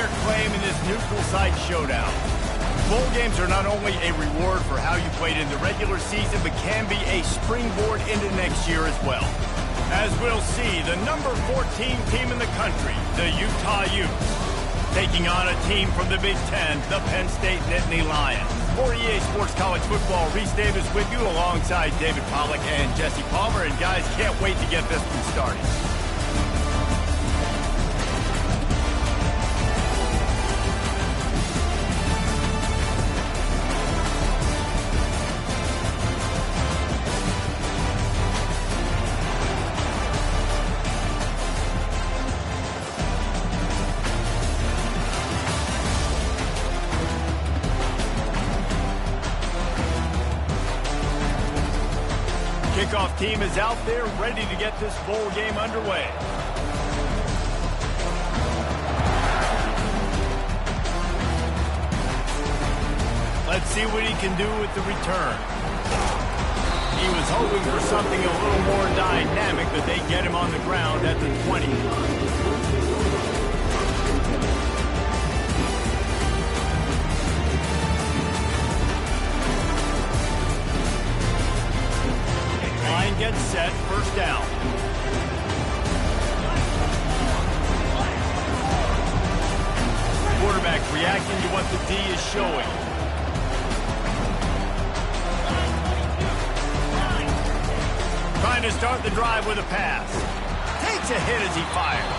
their claim in this neutral site showdown. Bowl games are not only a reward for how you played in the regular season, but can be a springboard into next year as well. As we'll see, the number 14 team in the country, the Utah Utes, taking on a team from the Big Ten, the Penn State Nittany Lions. For EA Sports College Football, Reese Davis with you alongside David Pollack and Jesse Palmer. And guys, can't wait to get this one started. Kickoff team is out there ready to get this bowl game underway. Let's see what he can do with the return. He was hoping for something a little more dynamic, but they get him on the ground at the 20. Gets set, first down. Quarterback reacting to what the D is showing. Trying to start the drive with a pass. Takes a hit as he fires.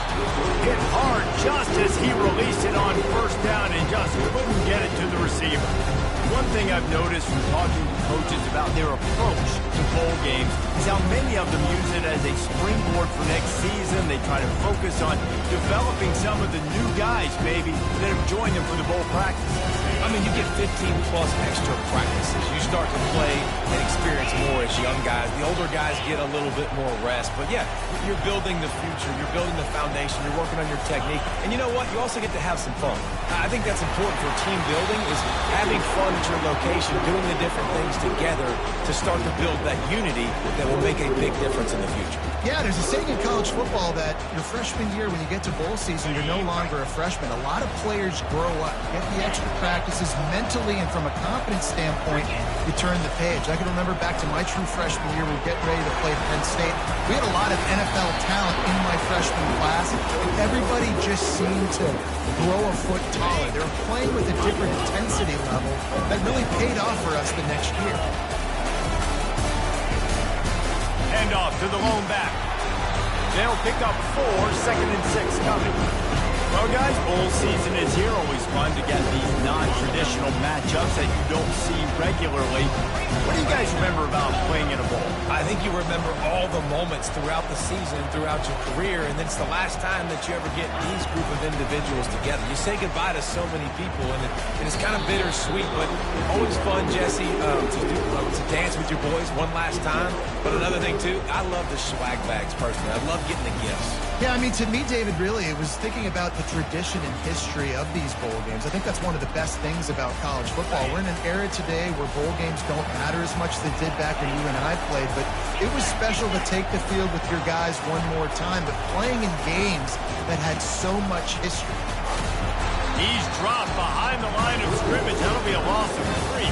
Hit hard just as he released it on first down and just couldn't get it to the receiver. One thing I've noticed from talking to coaches about their approach to bowl games is how many of them use it as a springboard for next season. They try to focus on developing some of the new guys, maybe, that have joined them for the bowl practices. I mean, you get 15-plus extra practices. You start to play and experience more as young guys. The older guys get a little bit more rest. But, yeah, you're building the future. You're building the foundation. You're working on your technique. And you know what? You also get to have some fun. I think that's important for team building is having fun at your location, doing the different things together to start to build that unity that will make a big difference in the future. Yeah, there's a saying in college football that your freshman year, when you get to bowl season, you're no longer a freshman. A lot of players grow up, get the extra practices mentally, and from a confidence standpoint, you turn the page. I can remember back to my true freshman year, we were getting ready to play Penn State. We had a lot of NFL talent in my freshman class, and everybody just seemed to grow a foot taller. They were playing with a different intensity level that really paid off for us the next year. Hand off to the lone back. They'll pick up 4, second and 6 coming. Well, guys, bowl season is here. Always fun to get these non-traditional matchups that you don't see regularly. What do you guys remember about playing in a bowl? I think you remember all the moments throughout the season, throughout your career, and it's the last time that you ever get these group of individuals together. You say goodbye to so many people, and it's kind of bittersweet, but always fun, Jesse, to dance with your boys one last time. But another thing, too, I love the swag bags, personally. I love getting the gifts. Yeah, I mean, to me, David, really, it was thinking about the tradition and history of these bowl games. I think that's one of the best things about college football. We're in an era today where bowl games don't matter as much as they did back when you and I played, but it was special to take the field with your guys one more time, but playing in games that had so much history. He's dropped behind the line of scrimmage. That'll be a loss of 3.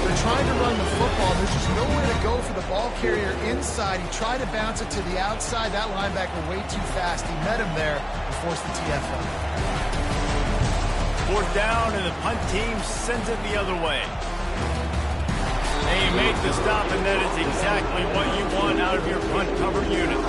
They're trying to run the football. There's just nowhere to go for the ball carrier inside. He tried to bounce it to the outside. That linebacker way too fast. He met him there and forced the TFL. 4th down, and the punt team sends it the other way. They make the stop, and that is exactly what you want out of your punt cover unit.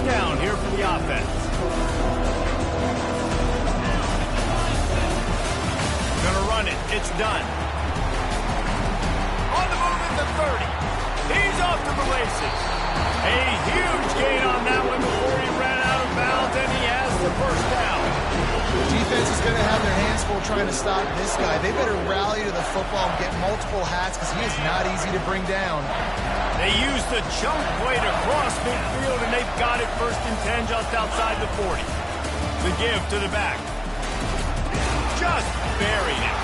Down here for the offense. Gonna run it. It's done. On the move at the 30. He's off to the races. A huge gain on that one before he ran out of bounds, and he has the first down. The defense is going to have their hands full trying to stop this guy. They better rally to the football and get multiple hats because he is not easy to bring down. They use the chunk play to cross midfield, and they've got it 1st and 10 just outside the 40. The give to the back. Just buried it.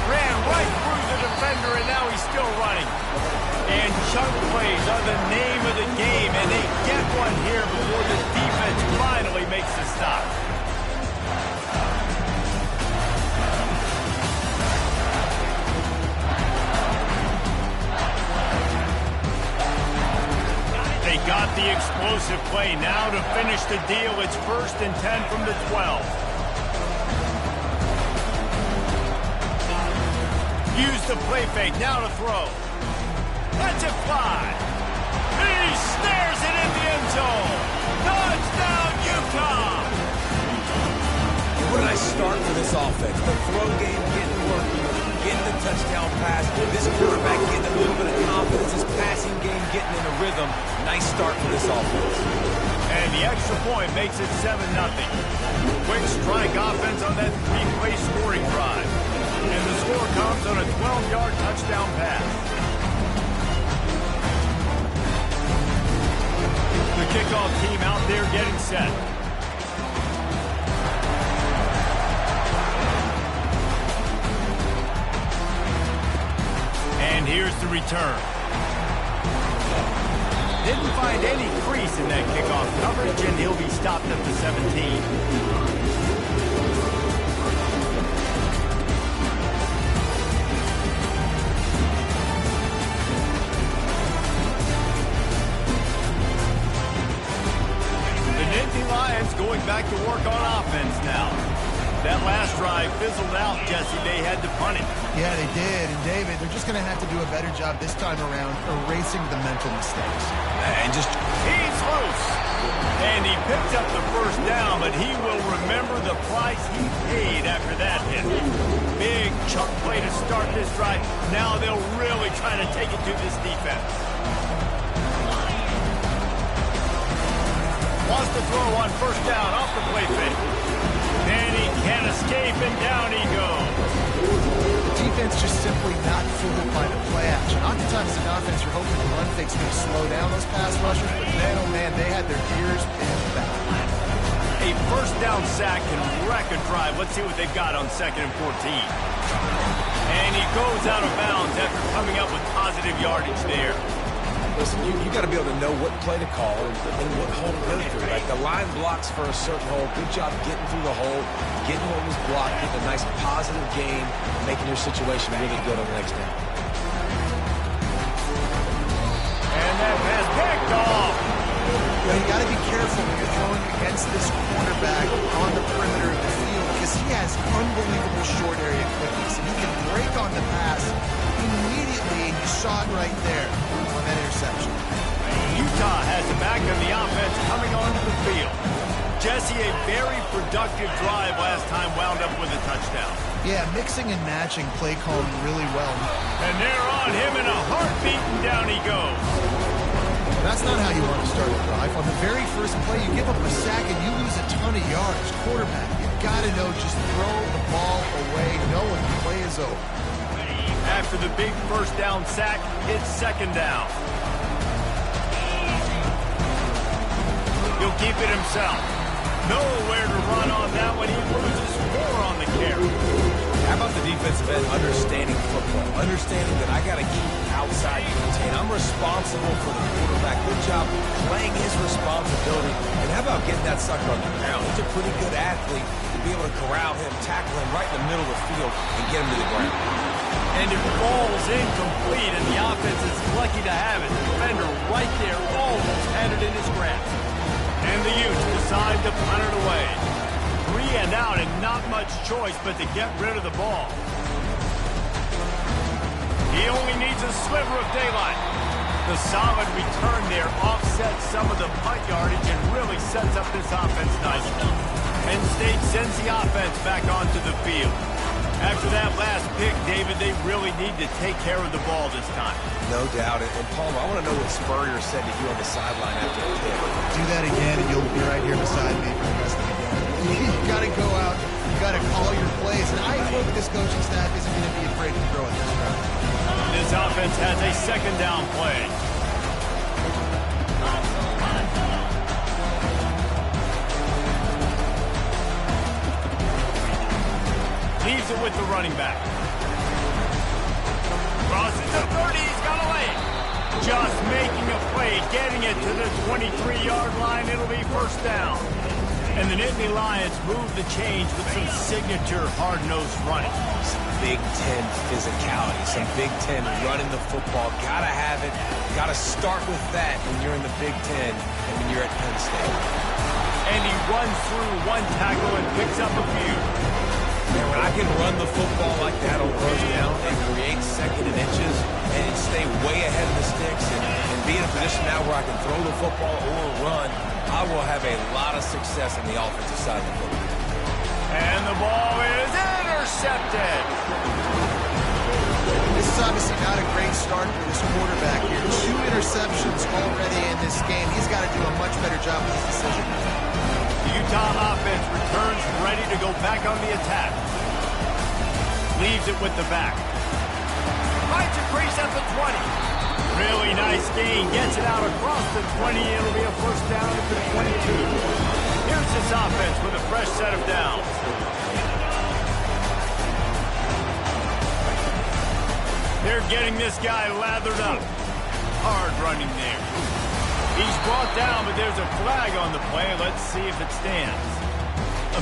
Ran right through the defender, and now he's still running. And chunk plays are the name of the game, and they get one here before the defense finally makes the stop. They got the explosive play. Now to finish the deal, it's 1st and 10 from the 12. Use the play fake, now to throw. That's a fly. He snares it in the end zone. Touchdown, Utah! What did I start for this offense? The throw game getting working, getting the touchdown pass. This quarterback getting a little bit of confidence. His passing game getting in a rhythm. Nice start for this offense. And the extra point makes it 7-0. Quick strike offense on that 3-play scoring drive. And the score comes on a 12-yard touchdown pass. The kickoff team out there getting set. And here's the return. Didn't find any crease in that kickoff coverage, and he'll be stopped at the 17. Lions going back to work on offense now. That last drive fizzled out, Jesse. They had to punt it. Yeah, they did. And, David, they're just going to have to do a better job this time around erasing the mental mistakes. And just... He's loose. And he picked up the 1st down, but he will remember the price he paid after that hit. Big chunk play to start this drive. Now they'll really try to take it to this defense. Wants to throw on 1st down off the play fake. And he can't escape, and down he goes. The defense just simply not fooled by the play action. Oftentimes as an offense, you're hoping the run fake's going to slow down those pass rushers, but man, oh man, they had their ears pinned back. A 1st down sack can wreck a drive. Let's see what they've got on 2nd and 14. And he goes out of bounds after coming up with positive yardage there. Listen, you got to be able to know what play to call and what hole to go through. Like the line blocks for a certain hole. Good job getting through the hole, getting what was blocked, getting a nice positive gain, making your situation really good on the next down. And that pass picked off. You got to be careful when you're throwing against this cornerback on the perimeter of the field because he has unbelievable short area quickness, and he can break on the pass immediately, and you saw it right there on that interception. Utah has the back of the offense coming onto the field. Jesse, a very productive drive last time wound up with a touchdown. Yeah, mixing and matching play calling really well. And they're on him in a heartbeat, and down he goes. That's not how you want to start a drive. On the very first play, you give up a sack and you lose a ton of yards. Quarterback, you got to know, just throw the ball away, know when the play is over. After the big 1st down sack, it's 2nd down. He'll keep it himself. Nowhere to run on that one. He loses 4 on the carry. How about the defensive end understanding football? Understanding that I got to keep outside the contain. I'm responsible for the quarterback. Good job playing his responsibility. And how about getting that sucker on the ground? He's a pretty good athlete to be able to corral him, tackle him right in the middle of the field, and get him to the ground. And it falls incomplete, and the offense is lucky to have it. The defender right there almost had it in his grasp. And the Utes decide to punt it away. 3 and out, and not much choice but to get rid of the ball. He only needs a sliver of daylight. The solid return there offsets some of the punt yardage and really sets up this offense nicely. Penn State sends the offense back onto the field. After that last pick, David, they really need to take care of the ball this time. No doubt. And Palmer, I want to know what Spurrier said to you on the sideline after the pick. Do that again, and you'll be right here beside me for the rest of the game. You got to go out. You got to call your plays. And I hope this coaching staff isn't going to be afraid to throw it this round. This offense has a second down play. Leaves it with the running back. Crosses the 30, he's got a lane. Just making a play, getting it to the 23-yard line. It'll be first down. And the Nittany Lions move the change with some signature hard-nosed running. Some Big Ten physicality, some Big Ten running the football. Gotta have it. Gotta start with that when you're in the Big Ten and when you're at Penn State. And he runs through one tackle and picks up a few. Man, when I can run the football like that on first down and create second and inches and stay way ahead of the sticks and be in a position now where I can throw the football or run, I will have a lot of success on the offensive side of the football. And the ball is intercepted. This is obviously not a great start for this quarterback here. 2 interceptions already in this game. He's got to do a much better job with his decision. The Utah offense returns ready to go back on the attack. Leaves it with the back. Finds a crease at the 20. Really nice gain. Gets it out across the 20. It'll be a first down at the 22. Here's this offense with a fresh set of downs. They're getting this guy lathered up. Hard running there. He's brought down, but there's a flag on the play. Let's see if it stands.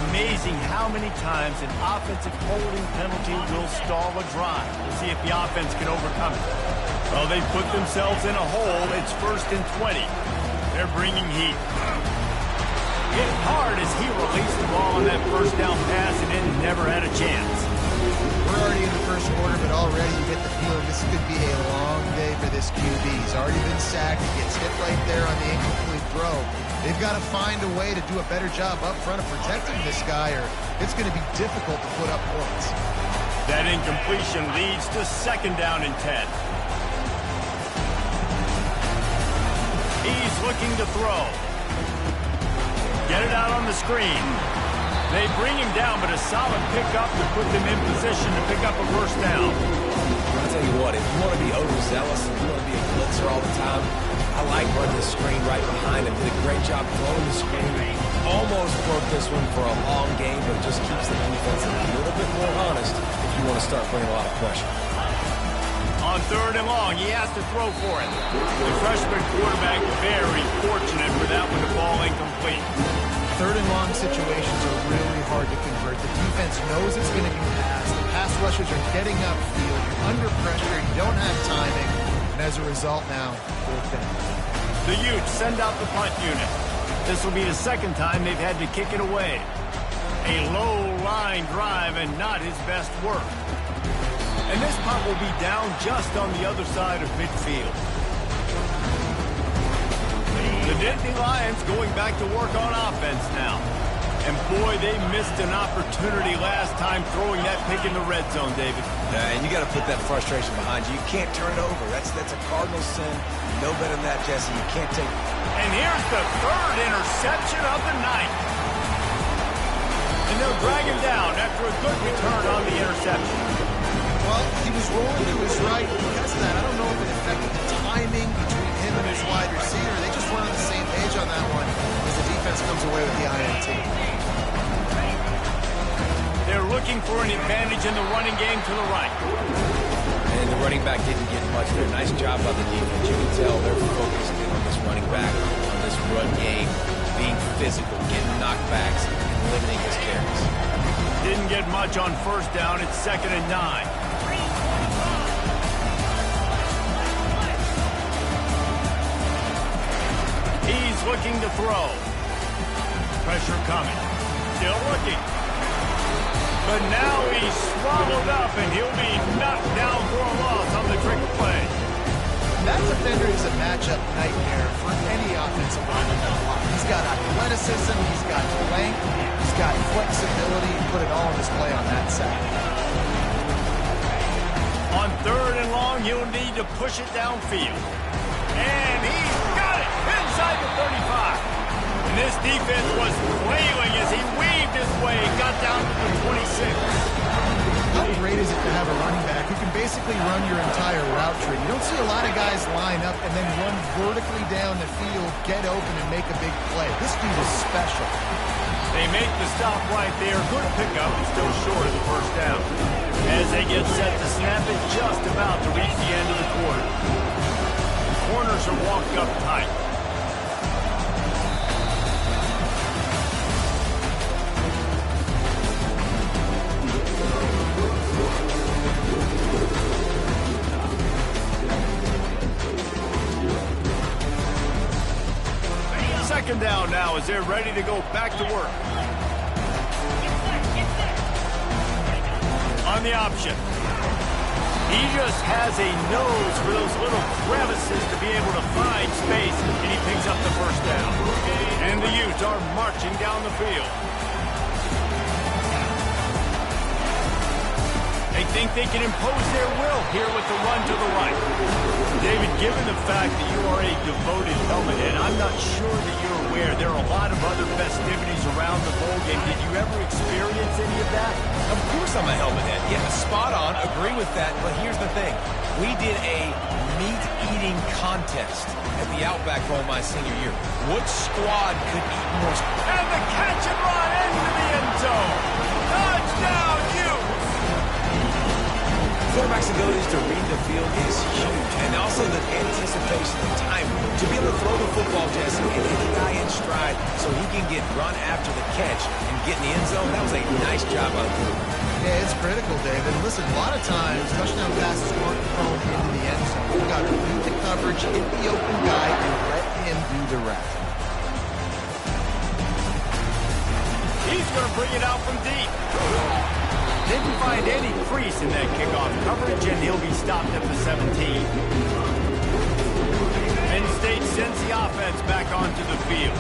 Amazing how many times an offensive holding penalty will stall a drive. We'll see if the offense can overcome it. Well, they put themselves in a hole. It's 1st and 20. They're bringing heat. Hit hard as he released the ball on that first down pass and then never had a chance. We're already in the first quarter, but already you get the feeling this could be a long day for this QB. He's already been sacked. He gets hit right there on the incomplete throw. They've got to find a way to do a better job up front of protecting this guy, or it's going to be difficult to put up points. That incompletion leads to 2nd down and 10. He's looking to throw. Get it out on the screen. They bring him down, but a solid pickup to put them in position to pick up a first down. I'll tell you what, if you want to be overzealous and you want to be a blitzer all the time, I like running the screen right behind him. Did a great job throwing the screen. Almost broke this one for a long game, but it just keeps the defense a little bit more honest if you want to start bringing a lot of pressure. On 3rd and long, he has to throw for it. The freshman quarterback very fortunate for that one to fall incomplete. 3rd and long situations are really hard to convert. The defense knows it's going to be passed. The pass rushers are getting upfield. You're under pressure. You don't have timing. And as a result now, 4th down. The Utes send out the punt unit. This will be the 2nd time they've had to kick it away. A low-line drive and not his best work. And this punt will be down just on the other side of midfield. The Nittany Lions going back to work on offense now. And boy, they missed an opportunity last time throwing that pick in the red zone, David. And you got to put that frustration behind you. You can't turn it over. That's a cardinal sin. No better than that, Jesse. You can't take. And here's the 3rd interception of the night. And they'll drag him down after a good return on the interception. Well, he was rolling to his right because of that. I don't know if it affected the timing between him and his wide receiver. They just weren't on the same page on that one as the defense comes away with the INT. They're looking for an advantage in the running game to the right. And the running back didn't get much there. Nice job by the defense. You can tell they're focused in on this running back, on this run game, being physical, getting knockbacks, and limiting his carries. Didn't get much on 1st down. It's 2nd and 9. He's looking to throw. Pressure coming. Still looking. But now he's swallowed up, and he'll be knocked down for a loss on the trick play. That defender is a matchup nightmare for any offensive lineman. He's got athleticism, he's got length, he's got flexibility. He put it all on display on that sack. On 3rd and long, he'll need to push it downfield. And he's got it inside the 35. And this defense was flailing as he weaved his way, got down to the 20. basically run your entire route tree. You don't see a lot of guys line up and then run vertically down the field, get open, and make a big play. This dude is special. They make the stop right there. Good pickup, and still short of the first down. As they get set to snap it, just about to reach the end of the quarter. The corners are walked up tight. Second down now as they're ready to go back to work. On the option. He just has a nose for those little crevices to be able to find space, and he picks up the first down. And the Utes are marching down the field. They think they can impose their will here with the run to the right. David, given the fact that you are a devoted helmet head, I'm not sure that you're aware there are a lot of other festivities around the bowl game. Did you ever experience any of that? Of course I'm a helmet head. Yeah, spot on. Agree with that. But here's the thing. We did a meat-eating contest at the Outback Bowl my senior year. Which squad could eat more? And the catch and run into the end zone. Touchdown, Utes! Quarterback's abilities to read the field is huge, and also the anticipation and timing. To be able to throw the football, Jesse, and hit the guy in stride so he can get run after the catch and get in the end zone, that was a nice job out there. Yeah, it's critical, David. Listen, a lot of times, touchdown passes aren't thrown into the end zone. You've got to read the coverage, hit the open guy, and let him do the rest. He's going to bring it out from deep. Didn't find any crease in that kickoff coverage, and he'll be stopped at the 17. Penn State sends the offense back onto the field.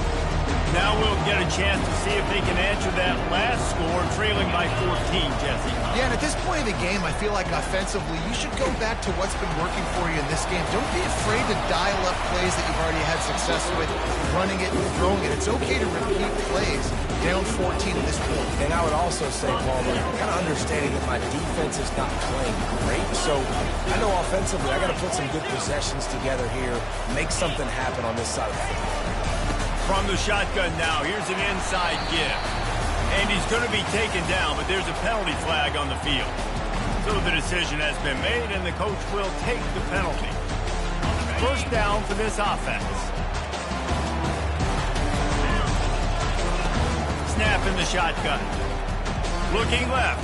Now we'll get a chance to see if they can answer that last score, trailing by 14, Jesse. Yeah, and at this point of the game, I feel like offensively, you should go back to what's been working for you in this game. Don't be afraid to dial up plays that you've already had success with, running it and throwing it. It's okay to repeat plays down 14 at this point. And I would also say, Paul, kind of understanding that my defense is not playing great. So I know offensively I got to put some good possessions together here, make something happen on this side of the football. From the shotgun now, here's an inside give. And he's going to be taken down, but there's a penalty flag on the field. So the decision has been made, and the coach will take the penalty. First down for this offense. Snap in the shotgun. Looking left.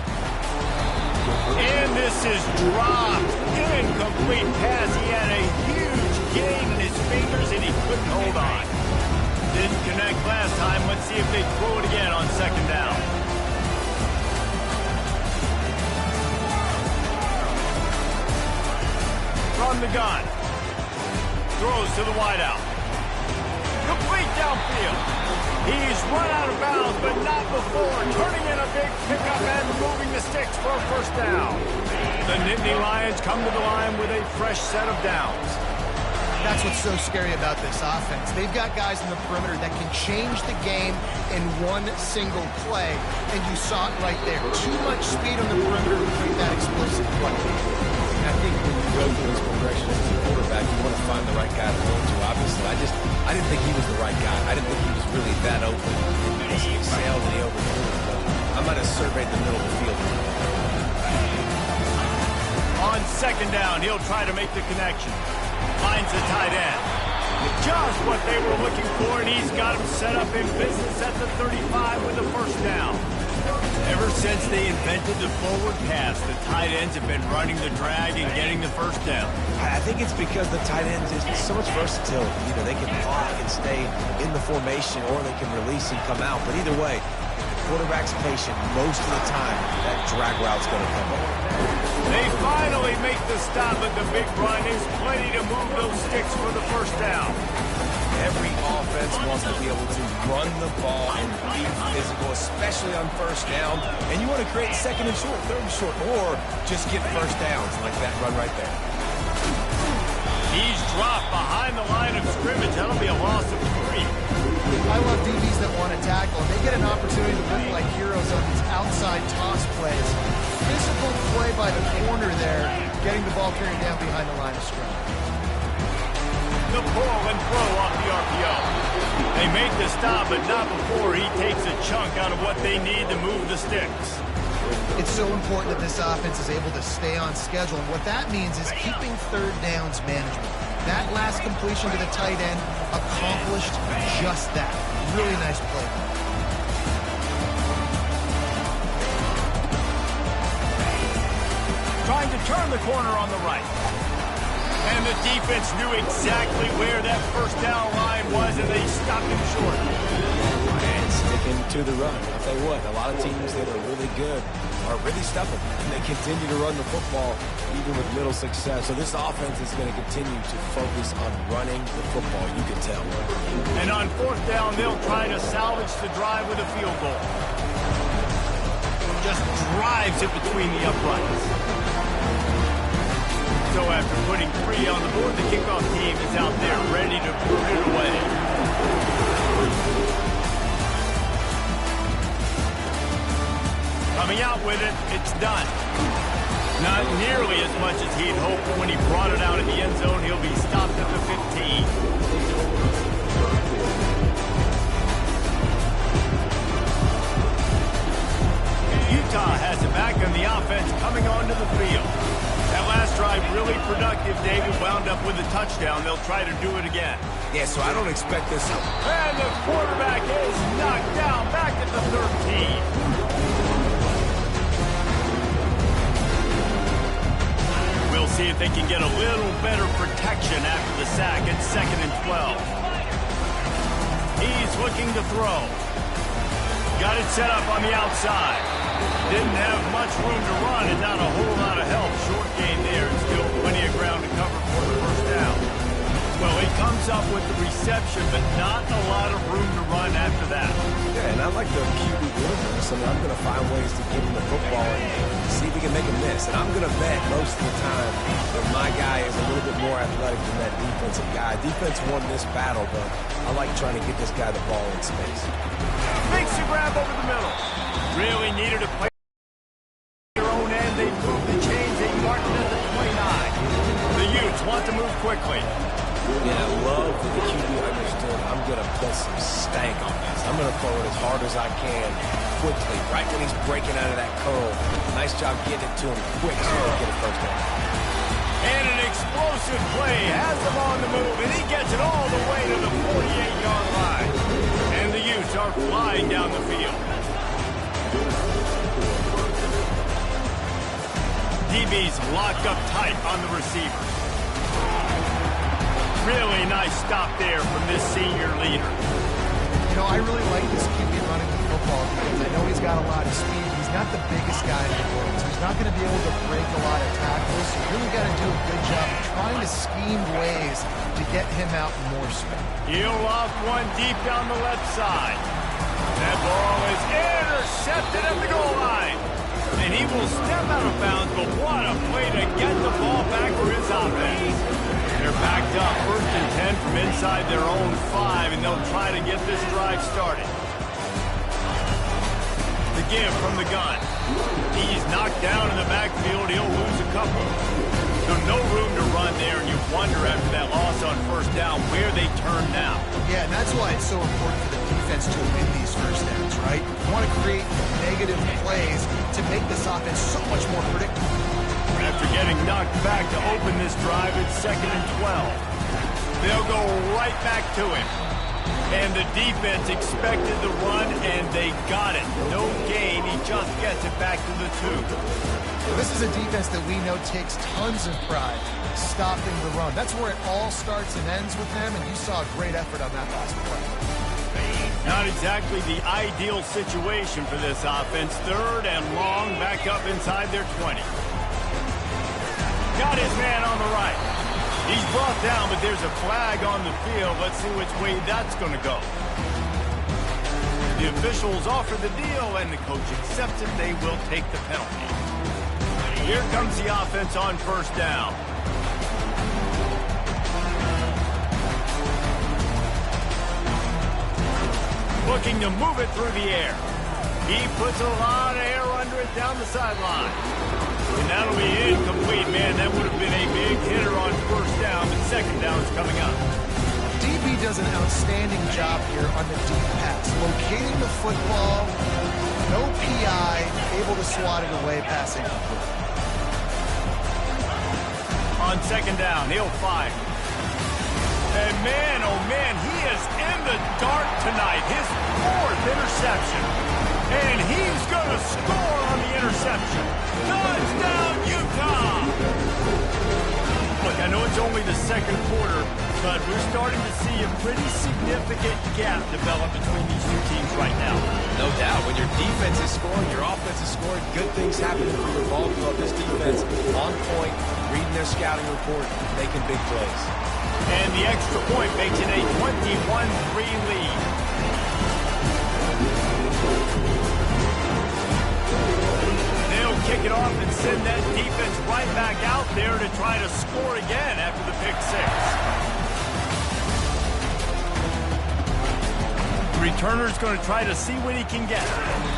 And this is dropped. Incomplete pass. He had a huge gain in his fingers, and he couldn't hold on. Didn't connect last time. Let's see if they throw it again on second down. From the gun. Throws to the wideout. Complete downfield. He's run out of bounds, but not before. Turning in a big pickup and moving the sticks for a first down. The Nittany Lions come to the line with a fresh set of downs. That's what's so scary about this offense. They've got guys in the perimeter that can change the game in one single play, and you saw it right there. Too much speed on the perimeter to create that explosive play. I think when you go through this progression as a quarterback, you want to find the right guy to throw to, obviously. I didn't think he was the right guy. I didn't think he was really that open. He excelled and he overthrew it, but I might have surveyed the middle of the field. On second down, he'll try to make the connection. Finds the tight end. Just what they were looking for, and he's got him set up in business at the 35 with the first down. Ever since they invented the forward pass, the tight ends have been running the drag and getting the first down. I think it's because the tight ends is so much versatility. You know, they can block and stay in the formation, or they can release and come out. But either way, the quarterback's patient most of the time. That drag route's going to come over. They finally make the stop, but the big run is plenty to move those sticks for the first down. Every offense wants to be able to run the ball and be physical, especially on first down. And you want to create second and short, third and short, or just get first downs like that run right there. He's dropped behind the line of scrimmage. That'll be a loss of 3. I love DBs that want to tackle. They get an opportunity to look like heroes on these outside toss plays. Physical play by the corner there getting the ball carried down behind the line of scrimmage. The pull and throw off the RPO. They make the stop, but not before he takes a chunk out of what they need to move the sticks. It's so important that this offense is able to stay on schedule, and what that means is keeping third downs manageable. That last completion to the tight end accomplished just that. Really nice play. Trying to turn the corner on the right. And the defense knew exactly where that first down line was, and they stopped him short. And sticking to the run. I'll tell you what, a lot of teams that are really good are really stubborn, and they continue to run the football even with little success. So this offense is going to continue to focus on running the football, you can tell. And on fourth down, they'll try to salvage the drive with a field goal. Just drives it between the uprights. So after putting 3 on the board, the kickoff team is out there ready to boot it away. Coming out with it, it's done. Not nearly as much as he'd hoped when he brought it out in the end zone. He'll be stopped at the 15. Utah has it back on the offense coming onto the field. That last drive really productive. David wound up with a touchdown. They'll try to do it again. Yeah, so I don't expect this. And the quarterback is knocked down back at the 13. We'll see if they can get a little better protection after the sack at 2nd and 12. He's looking to throw. Got it set up on the outside. Didn't have much room to run and not a whole lot of help. Short gain there and still plenty of ground to cover for the first down. Well, he comes up with the reception, but not a lot of room to run after that. Yeah, and I like the QB universe. I mean, I'm going to find ways to give him the football and see if we can make him miss. And I'm going to bet most of the time that my guy is a little bit more athletic than that defensive guy. Defense won this battle, but I like trying to get this guy the ball in space. Makes the grab over the middle. Really needed a play. Their own end, they move the chains. They mark it at the 29. The Utes want to move quickly. Yeah, I love that the QB understood I'm going to put some stank on this. I'm going to throw it as hard as I can quickly, right when he's breaking out of that curl. Nice job getting it to him quick so he can get a first down. And an explosive play has him on the move, and he gets it all the way to the 48-yard line. And the Utes are flying down the field. DB's locked up tight on the receivers. Really nice stop there from this senior leader. You know, I really like this QB running the football because I know he's got a lot of speed. He's not the biggest guy in the world, so he's not going to be able to break a lot of tackles. So you really got to do a good job of trying to scheme ways to get him out in more speed. He'll loft one deep down the left side. That ball is intercepted at the goal line. And he will step out of bounds, but what a play to get the ball back for his offense. They're backed up 1st and 10 from inside their own 5, and they'll try to get this drive started. The give from the gun. He's knocked down in the backfield. He'll lose a couple. So no room to run there, and you wonder after that loss on first down where they turn now. Yeah, and that's why it's so important for the defense to win these first downs, right? You want to create negative plays to make this offense so much more predictable. After getting knocked back to open this drive, it's 2nd and 12. They'll go right back to him. And the defense expected the run, and they got it. No gain. He just gets it back to the 2. This is a defense that we know takes tons of pride stopping the run. That's where it all starts and ends with them, and you saw a great effort on that last play. Not exactly the ideal situation for this offense. 3rd and long, back up inside their 20. Got his man on the right. He's brought down, but there's a flag on the field. Let's see which way that's going to go. The officials offer the deal, and the coach accepts it. They will take the penalty. Here comes the offense on first down. Looking to move it through the air. He puts a lot of air under it down the sideline. And that'll be incomplete, man. That would have been a big hitter on first down, but second down is coming up. DB does an outstanding job here on the deep pass. Locating the football, no PI, able to swat it away, passing complete. On second down, he'll fire. And man, oh man, he is in the dark tonight. His fourth interception. And he's going to score on the interception. Touchdown, Utah! Look, I know it's only the second quarter, but we're starting to see a pretty significant gap develop between these two teams right now. No doubt. When your defense is scoring, your offense is scoring, good things happen for your ball club. This defense on point, reading their scouting report, making big plays. And the extra point makes it a 21-3 lead. They'll kick it off and send that defense right back out there to try to score again after the pick six. The returner's going to try to see what he can get.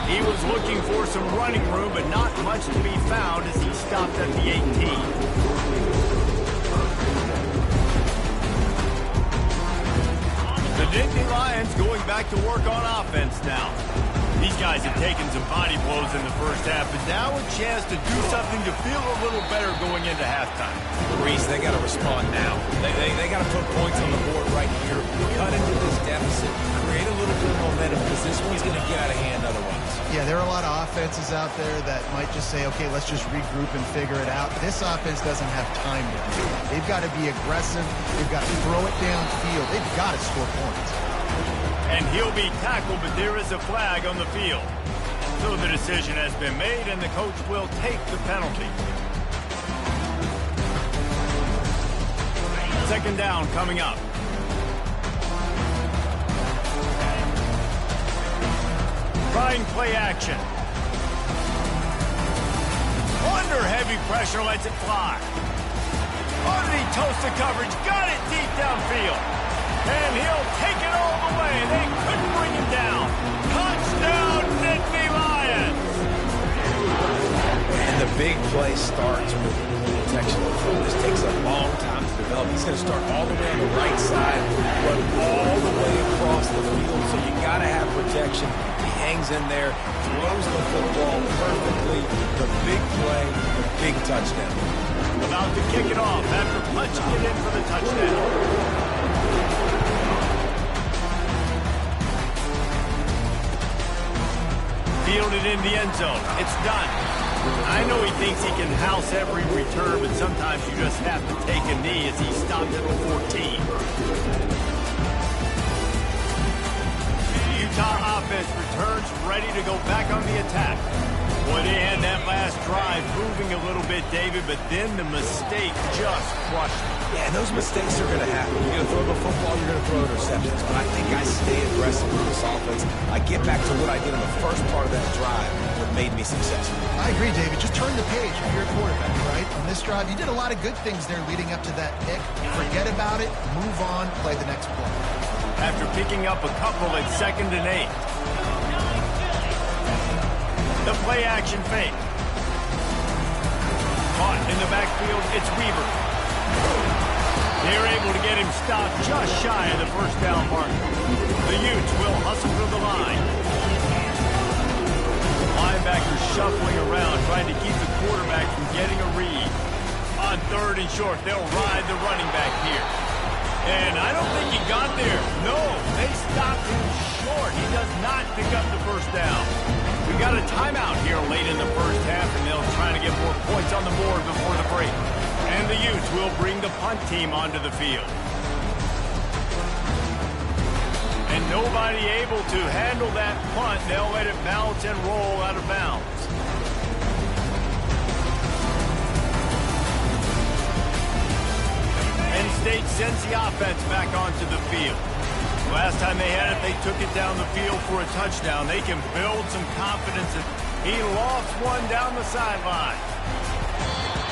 He was looking for some running room, but not much to be found as he stopped at the 18. The Nittany Lions going back to work on offense now. These guys have taken some body blows in the first half, but now a chance to do something to feel a little better going into halftime. Reese, they got to respond now. They got to put points on the board right here, cut into this deficit, create a little bit of momentum, because this one's going to get out of hand otherwise. Yeah, there are a lot of offenses out there that might just say, okay, let's just regroup and figure it out. This offense doesn't have time to do that. They've got to be aggressive. They've got to throw it downfield. They've got to score points. And he'll be tackled, but there is a flag on the field. So the decision has been made, and the coach will take the penalty. Second down coming up. Trying play action. Under heavy pressure, lets it fly. Underneath toasted coverage, got it deep downfield. And he'll take it all the way. They couldn't bring him down. Touchdown, Nittany Lions! And the big play starts with protection. This takes a long time to develop. He's going to start all the way on the right side, run all the way across the field, so you got to have protection. He hangs in there, throws the football perfectly. The big play, the big touchdown. About to kick it off after punching it in for the touchdown. Fielded in the end zone. It's done. I know he thinks he can house every return, but sometimes you just have to take a knee as he stopped at the 14. The Utah offense returns ready to go back on the attack. Boy, they had that last drive moving a little bit, David, but then the mistake just crushed them. Yeah, and those mistakes are going to happen. You're going to throw the football, you're going to throw interceptions. But I think I stay aggressive with this offense. I get back to what I did in the first part of that drive that made me successful. I agree, David. Just turn the page if you're a quarterback, right? On this drive, you did a lot of good things there leading up to that pick. Forget about it, move on, play the next play. After picking up a couple at 2nd and 8. The play action fake. Caught in the backfield, it's Weaver. They're able to get him stopped just shy of the first down mark. The Utes will hustle to the line. Linebackers shuffling around, trying to keep the quarterback from getting a read. On 3rd and short, they'll ride the running back here. And I don't think he got there. No, they stopped him short. He does not pick up the first down. We got a timeout here late in the first half, and they'll try to get more points on the board before the break. And the Utes will bring the punt team onto the field. And nobody able to handle that punt. They'll let it bounce and roll out of bounds. Penn State sends the offense back onto the field. Last time they had it, they took it down the field for a touchdown. They can build some confidence. He lost one down the sideline.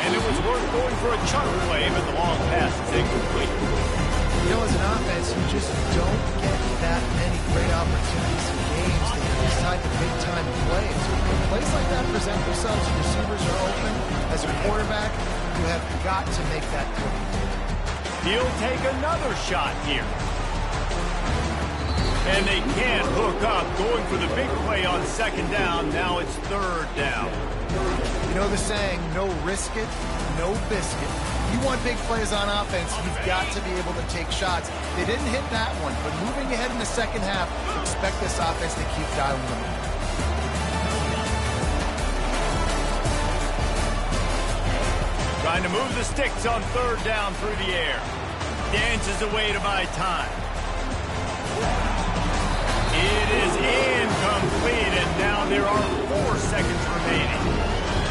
And it was worth going for a chunk play, but the long pass is incomplete. You know, as an offense, you just don't get that many great opportunities in games that you decide to big-time plays. When plays like that present themselves, receivers are open, As a quarterback, you have got to make that play. He'll take another shot here. And they can't hook up, going for the big play on second down. Now it's third down. You know the saying, no risk it, no biscuit. You want big plays on offense, you've got to be able to take shots. They didn't hit that one, but moving ahead in the second half, expect this offense to keep dialing them in. Trying to move the sticks on third down through the air. Dances away to buy time. It is incomplete, and now there are 4 seconds remaining.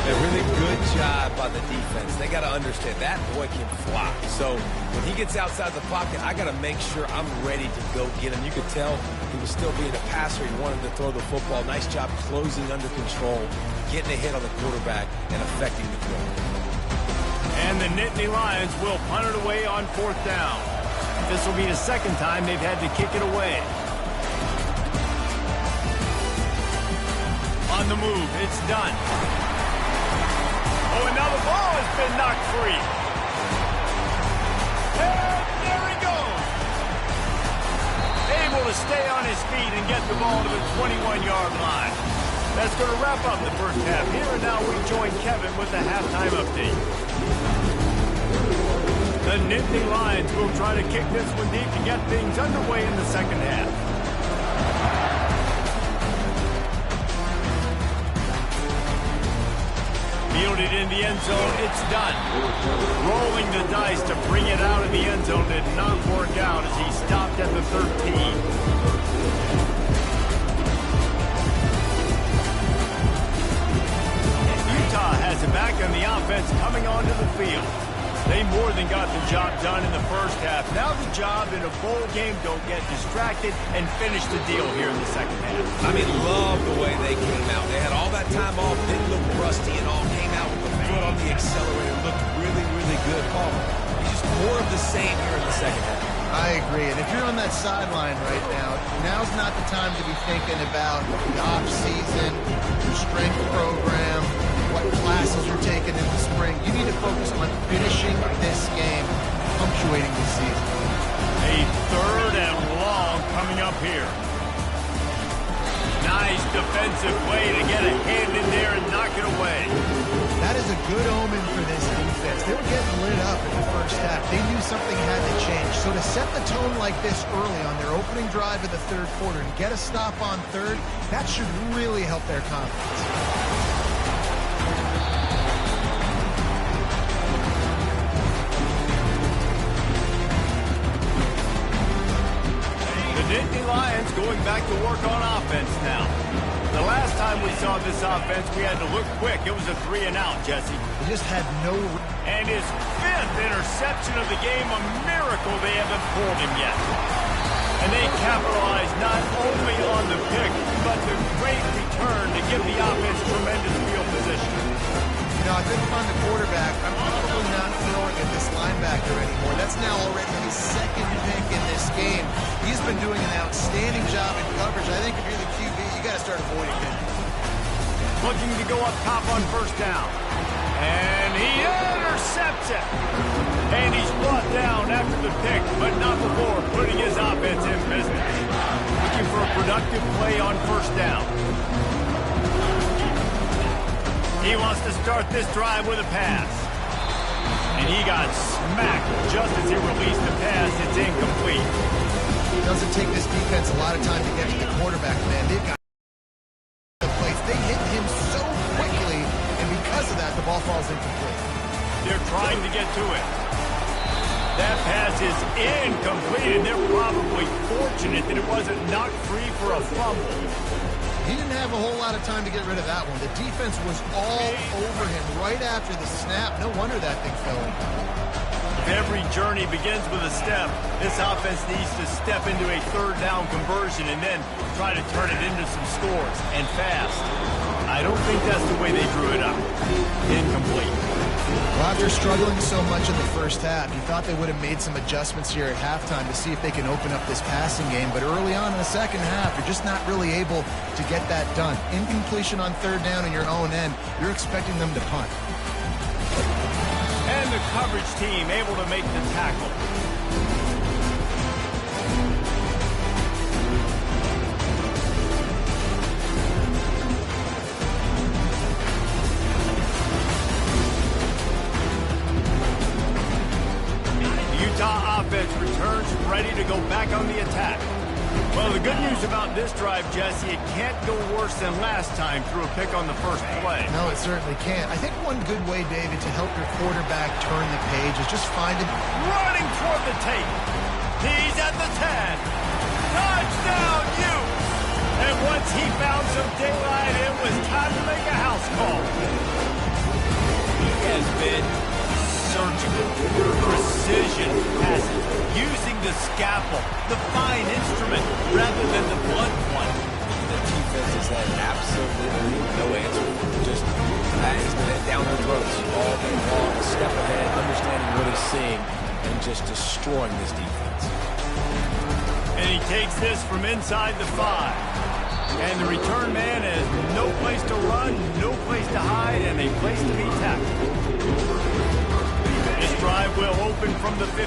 A really good job by the defense. They got to understand that boy can fly. So when he gets outside the pocket, I got to make sure I'm ready to go get him. You could tell he was still being a passer. He wanted to throw the football. Nice job closing under control, getting a hit on the quarterback, and affecting the throw. And the Nittany Lions will punt it away on 4th down. This will be the second time they've had to kick it away. On the move, it's done. Oh, and now the ball has been knocked free. And there he goes. Able to stay on his feet and get the ball to the 21-yard line. That's going to wrap up the first half. Here and now we join Kevin with the halftime update. The Nittany Lions will try to kick this one deep to get things underway in the second half. Fielded in the end zone, it's done. Rolling the dice to bring it out of the end zone did not work out as he stopped at the 13. Utah has it back on the offense coming onto the field. They more than got the job done in the first half. Now the job in a bowl game, don't get distracted and finish the deal here in the second half. I mean, love the way they came out. They had all that time off, didn't look rusty and all, came out with the foot on the accelerator, looked really, really good. Paul, it's just more of the same here in the second half. I agree, and if you're on that sideline right now, now's not the time to be thinking about the off-season, your strength program, what classes you're taking in the spring. You need to focus on finishing this game, punctuating the season. A third and long coming up here. Nice defensive play to get a hand in there and knock it away. That is a good omen for this defense. They were getting lit up in the first half. They knew something had to change. So to set the tone like this early on their opening drive of the third quarter and get a stop on third, that should really help their confidence. Nittany Lions going back to work on offense now. The last time we saw this offense, we had to look quick. It was a 3-and-out, Jesse. They just had no... And his 5th interception of the game, a miracle they haven't pulled him yet. And they capitalized not only on the pick, but the great return to give the offense tremendous field position. You know, I think if I'm the quarterback, I'm probably not throwing at this linebacker anymore. That's now already his 2nd pick in this game. He's been doing an outstanding job in coverage. I think if you're the QB, you got to start avoiding him. Looking to go up top on first down. And he intercepts it. And he's brought down after the pick, but not before putting his offense in business. Looking for a productive play on first down. He wants to start this drive with a pass. And he got smacked just as he released the pass. It's incomplete. It doesn't take this defense a lot of time to get to the quarterback, man. They've got the place. They hit him so quickly, and because of that, the ball falls incomplete. They're trying to get to it. That pass is incomplete, and they're probably fortunate that it wasn't knocked free for a fumble. He didn't have a whole lot of time to get rid of that one. The defense was all over him right after the snap. No wonder that thing fell in. Every journey begins with a step. This offense needs to step into a third down conversion and then try to turn it into some scores, and fast. I don't think that's the way they drew it up. Incomplete. Well, after struggling so much in the first half, you thought they would have made some adjustments here at halftime to see if they can open up this passing game. But early on in the second half, you're just not really able to get that done. Incompletion on third down in your own end, you're expecting them to punt. And the coverage team able to make the tackle. The Utah offense returns ready to go back on the attack. Well, the good news about this drive, Jesse, it can't go worse than last time through a pick on the first play. No, it certainly can't. I think one good way, David, to help your quarterback turn the page is just find him running toward the tape. He's at the 10. Touchdown, Ute! And once he found some daylight, it was time to make a house call. He has been surgical, precision passing, using the scalpel, the fine instrument, rather than the blunt one. The defense has had absolutely no answer. Just passing it down their throats all day long, a step ahead, understanding what he's seeing, and just destroying this defense. And he takes this from inside the 5. And the return man has no place to run, no place to hide, and a place to be tackled. This drive will open from the 15.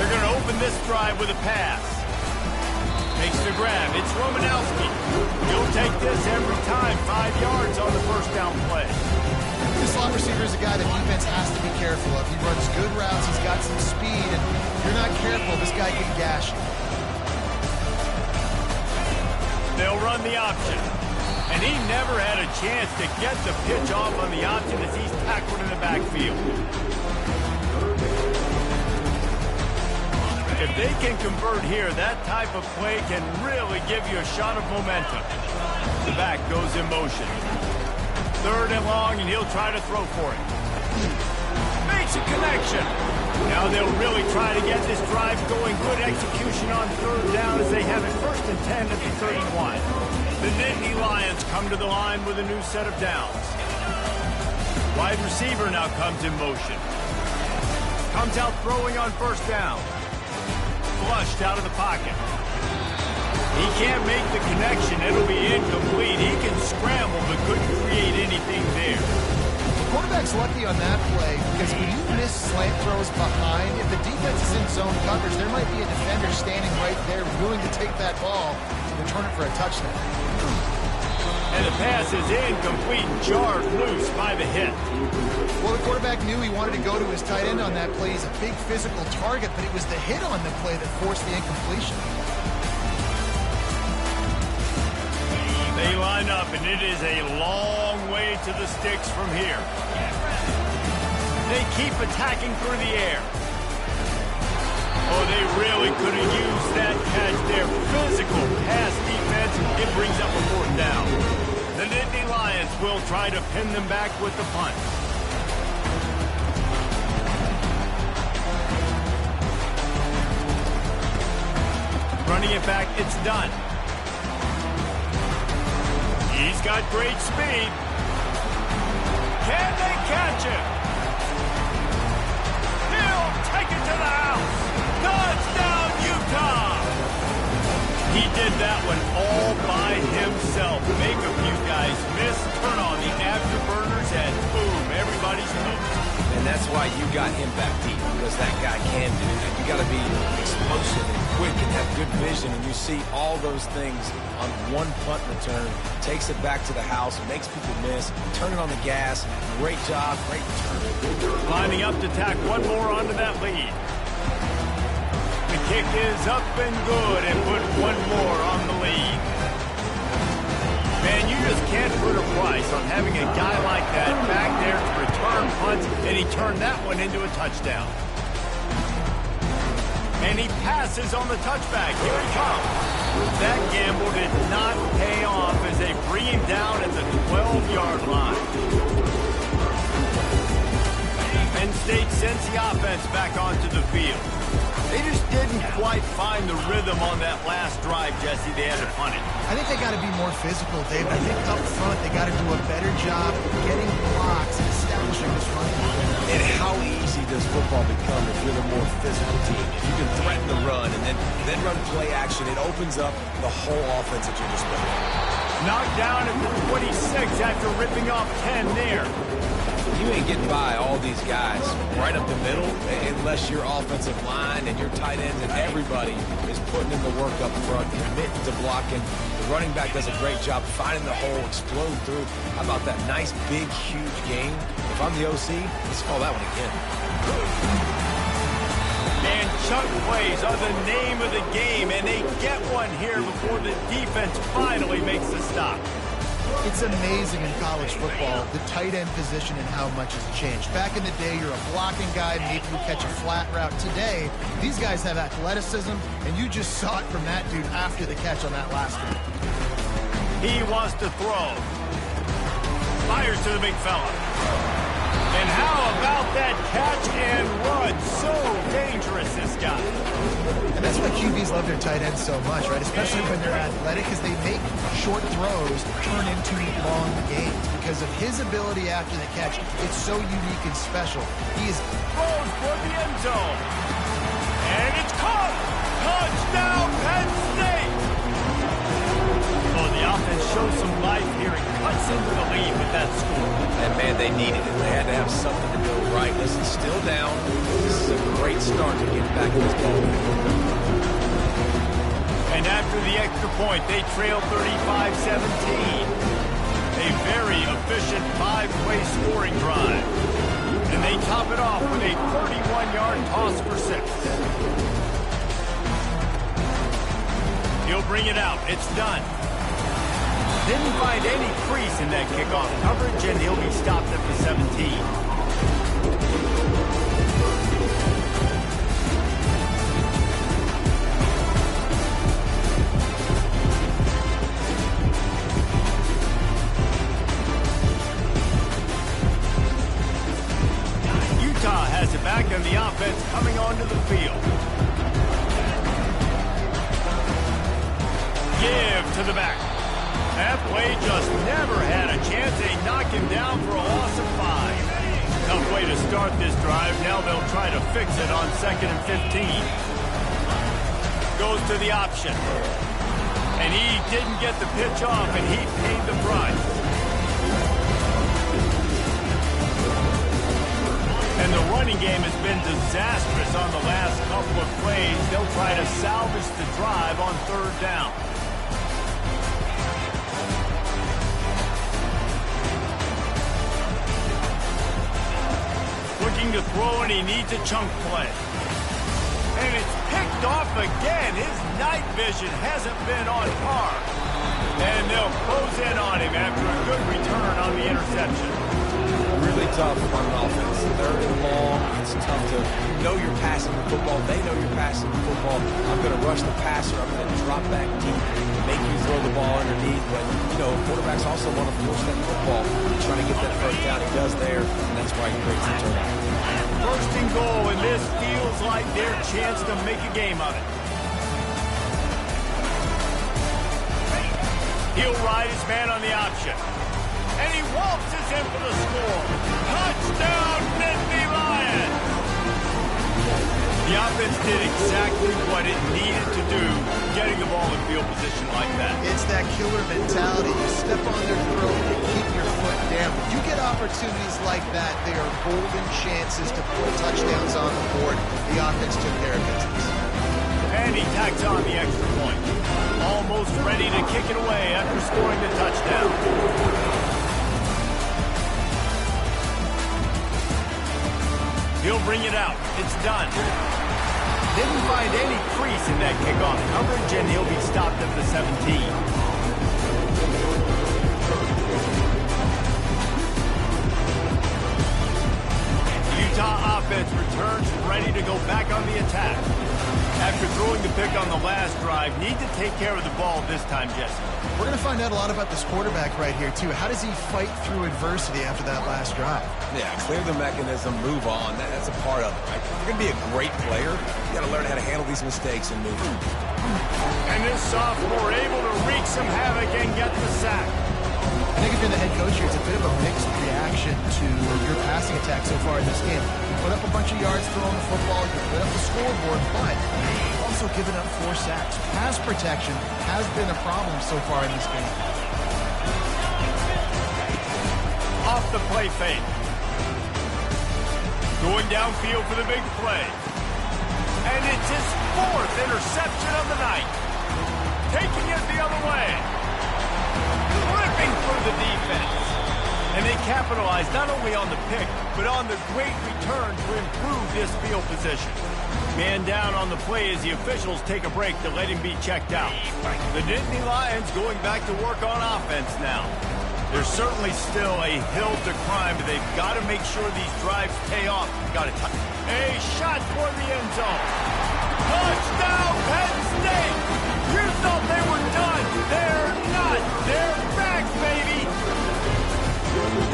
They're going to open this drive with a pass. Makes the grab. It's Romanowski. He'll take this every time. 5 yards on the first down play. This slot receiver is a guy the defense has to be careful of. He runs good routes. He's got some speed, and if you're not careful, this guy can gash you. They'll run the option. And he never had a chance to get the pitch off on the option as he's tackled in the backfield. If they can convert here, that type of play can really give you a shot of momentum. The back goes in motion. 3rd and long, and he'll try to throw for it. Makes a connection. Now they'll really try to get this drive going. Good execution on 3rd down as they have it 1st and 10 at the 31. The Nittany Lions come to the line with a new set of downs. Wide receiver now comes in motion. Comes out throwing on 1st down. Flushed out of the pocket. He can't make the connection. It'll be incomplete. He can scramble, but couldn't create anything there. The quarterback's lucky on that play because when you miss slant throws behind, if the defense is in zone coverage, there might be a defender standing right there willing to take that ball and return it for a touchdown. And the pass is incomplete, jarred loose by the hit. Well, the quarterback knew he wanted to go to his tight end on that play. He's a big physical target, but it was the hit on the play that forced the incompletion. They line up, and it is a long way to the sticks from here. They keep attacking through the air. Oh, they really could have used that catch there. Physical pass defense. It brings up a 4th down. The Nittany Lions will try to pin them back with the punt. Running it back, it's done. He's got great speed. Can they catch him? He'll take it to the house. Touchdown, Utah! He did that one all by himself. Make a few guys miss, turn on the afterburners, and boom, everybody's hooked. And that's why you got him back deep, because that guy can do that. You got to be explosive and quick and have good vision, and you see all those things on one punt return. Takes it back to the house, makes people miss, turn it on the gas. Great job, great return. Lining up to tack one more onto that lead. The kick is up and good, and put one more on the lead. Man, you just can't put a price on having a guy like that back there to return punts, and he turned that one into a touchdown. And he passes on the touchback. Here he comes. That gamble did not pay off as they bring him down at the 12-yard line. Penn State sends the offense back onto the field. They just didn't quite find the rhythm on that last drive, Jesse. They had to punt it. I think they got to be more physical, David. I think up front they got to do a better job getting blocks and establishing this running game. And how easy does football become if you're the more physical team? If you can threaten the run and then run play action, it opens up the whole offense at your disposal. Knocked down at the 26 after ripping off 10 there. You ain't getting by all these guys right up the middle unless your offensive line and your tight ends and everybody is putting in the work up front, committing to blocking. The running back does a great job finding the hole, explode through. How about that nice, big, huge game? If I'm the OC, let's call that one again. And chunk plays are the name of the game, and they get one here before the defense finally makes the stop. It's amazing in college football, the tight end position and how much has changed. Back in the day, you're a blocking guy, maybe you catch a flat route. Today, these guys have athleticism, and you just saw it from that dude after the catch on that last one. He wants to throw. Fires to the big fella. And how about that catch and run? So dangerous, this guy. And that's why QBs love their tight ends so much, right? Especially when they're athletic, because they make short throws turn into long gains. Because of his ability after the catch, it's so unique and special. He is throws for the end zone. And it's caught. Touchdown, Penn State. Oh, the offense shows some life here and cuts into the lead with that score. And, man, they needed it. They had to have something to go right. Listen, still down. This is a great start to get back in this ball. And after the extra point, they trail 35-17. A very efficient 5-play scoring drive. And they top it off with a 31-yard toss for 6. He'll bring it out. It's done. Didn't find any crease in that kickoff coverage, and he'll be stopped at the 17. Utah has it back, and the offense coming onto the field. Give to the back. That play just never had a chance. They knock him down for a loss of 5. Tough way to start this drive. Now they'll try to fix it on 2nd and 15. Goes to the option. And he didn't get the pitch off, and he paid the price. And the running game has been disastrous on the last couple of plays. They'll try to salvage the drive on 3rd down. Looking to throw, and he needs a chunk play. And it's picked off again. His night vision hasn't been on par. And they'll close in on him after a good return on the interception. Really tough on an offense. 3rd and long. It's tough to know you're passing the football. They know you're passing the football. I'm going to rush the passer. I'm going to drop back deep, make you throw the ball underneath. But, you know, quarterbacks also want to force that football, trying to get that 1st down. He does there, and that's why he breaks the turnover. 1st and goal, and this feels like their chance to make a game of it. He'll ride his man on the option. And he waltzes in for the score. Touchdown, Nittany Lions! The offense did exactly what it needed to do, getting the ball in field position like that. It's that killer mentality. You step on their throat, you keep your foot down. When you get opportunities like that, they are golden chances to put touchdowns on the board. The offense took care of business. And he tacks on the extra point. Almost ready to kick it away after scoring the touchdown. He'll bring it out. It's done. Didn't find any crease in that kickoff coverage, and he'll be stopped at the 17. Utah offense returns ready to go back on the attack. After throwing the pick on the last drive, need to take care of the ball this time, Jesse. We're going to find out a lot about this quarterback right here, too. How does he fight through adversity after that last drive? Yeah, clear the mechanism, move on. That's a part of it, right? If you're going to be a great player, you got to learn how to handle these mistakes and move on. And this sophomore able to wreak some havoc and get the sack. I think if you're the head coach here, it's a bit of a mixed reaction to your passing attack so far in this game. You put up a bunch of yards throwing the football, you put up the scoreboard, but also giving up 4 sacks. Pass protection has been a problem so far in this game. Off the play fake. Going downfield for the big play. And it's his 4th interception of the night. Taking it the other way. Ripping through the defense. And they capitalized not only on the pick, but on the great return to improve this field position. Man down on the play as the officials take a break to let him be checked out. The Nittany Lions going back to work on offense now. There's certainly still a hill to climb, but they've got to make sure these drives pay off. Got a shot toward the end zone. Touchdown, Penn State! You thought they were done. They're not. They're back, baby!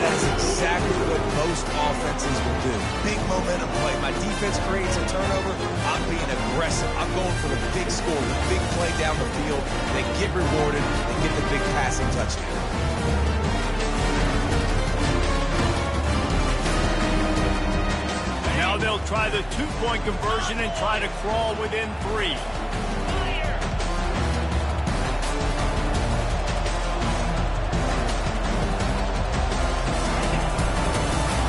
That's exactly what most offenses will do. Big momentum play. My defense creates a turnover. I'm being aggressive. I'm going for the big score, the big play down the field. They get rewarded and get the big passing touchdown. Now they'll try the 2-point conversion and try to crawl within 3.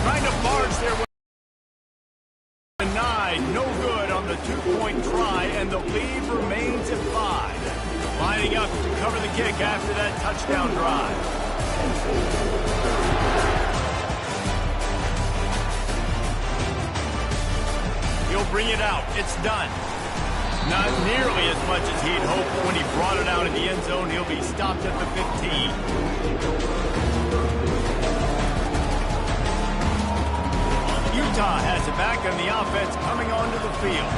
Trying to barge their way. 9, no good on the 2-point try, and the lead remains at 5. Lining up to cover the kick after that touchdown drive. He'll bring it out. It's done. Not nearly as much as he'd hoped when he brought it out in the end zone. He'll be stopped at the 15. Utah has it back on the offense coming onto the field.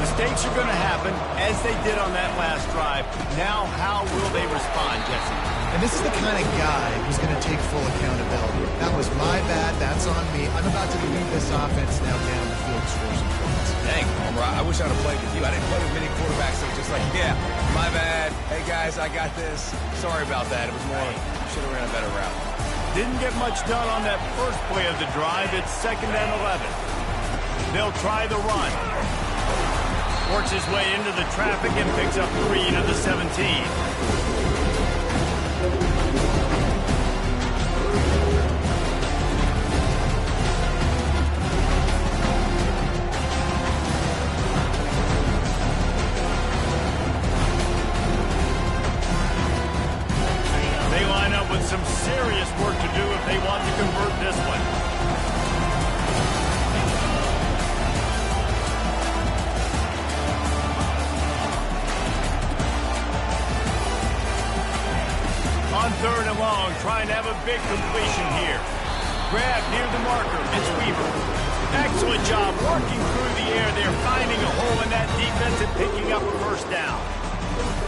Mistakes are going to happen, as they did on that last drive. Now, how will they respond, Jesse? And this is the kind of guy who's going to take full accountability. That was my bad. That's on me. I'm about to lead this offense now down the field, scores and points. Dang, Homer, I wish I'd have played with you. I didn't play with many quarterbacks that were just like, yeah, my bad. Hey, guys, I got this. Sorry about that. It was more, should have ran a better route. Didn't get much done on that first play of the drive. It's 2nd and 11. They'll try the run. Works his way into the traffic and picks up 3 to the 17. Some serious work to do if they want to convert this one. On 3rd and long, trying to have a big completion here. Grab near the marker. It's Weaver. Excellent job working through the air. They're finding a hole in that defense and picking up a 1st down.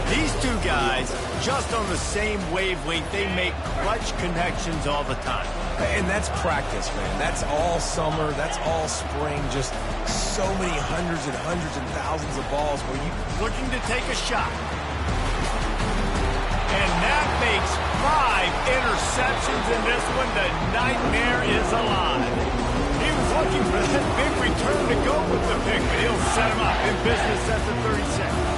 These two guys, just on the same wavelength, they make clutch connections all the time. And that's practice, man. That's all summer. That's all spring. Just so many hundreds and thousands of balls where you... Looking to take a shot. And that makes 5 interceptions in this one. The nightmare is alive. He was looking for that big return to go with the pick, but he'll set him up in business at the 36.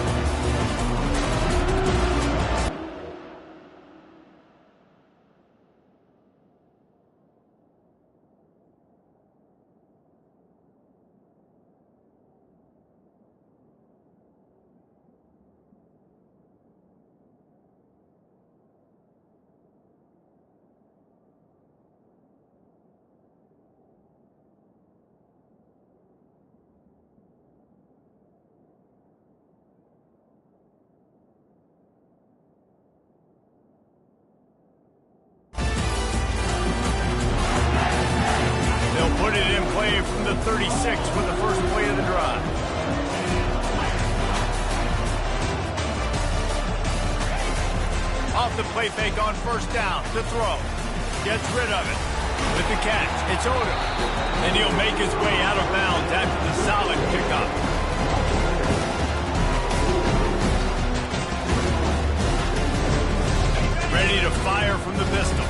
Put it in play from the 36 for the first play of the drive. Off the play fake on 1st down to throw. Gets rid of it. With the catch, it's Odom. And he'll make his way out of bounds after the solid pickup. Ready to fire from the pistol.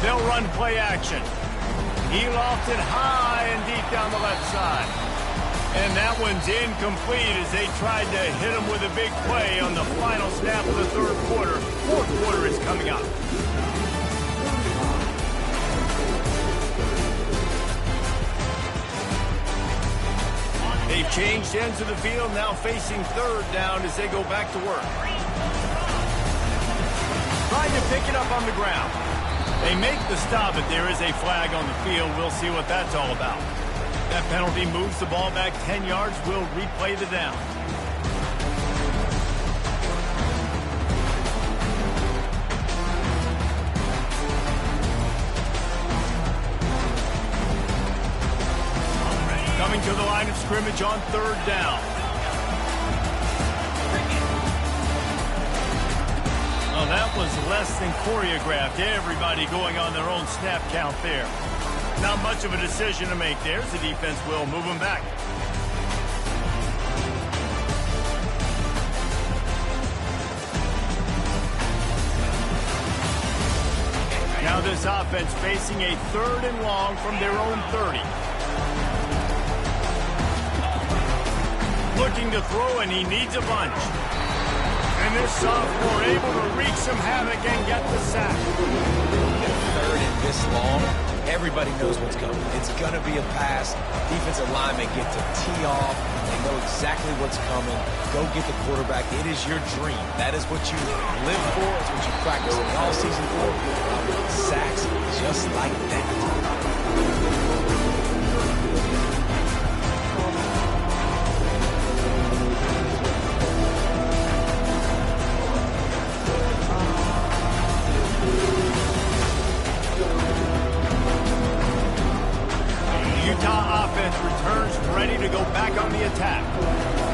They'll run play action. He lofts it high and deep down the left side. And that one's incomplete as they tried to hit him with a big play on the final snap of the third quarter. Fourth quarter is coming up. They've changed ends of the field, now facing third down as they go back to work. Trying to pick it up on the ground. They make the stop, but there is a flag on the field. We'll see what that's all about. That penalty moves the ball back 10 yards. We'll replay the down. Coming to the line of scrimmage on third down. Oh, that was less than choreographed. Everybody going on their own snap count there. Not much of a decision to make there. The defense will move them back. Now this offense facing a third and long from their own 30. Looking to throw, and he needs a bunch. And this sophomore able to wreak some havoc and get the sack. Third and this long, everybody knows what's coming. It's going to be a pass. Defensive linemen get to tee off. They know exactly what's coming. Go get the quarterback. It is your dream. That is what you live for. It's what you practice all season for. Sacks just like that. Returns ready to go back on the attack.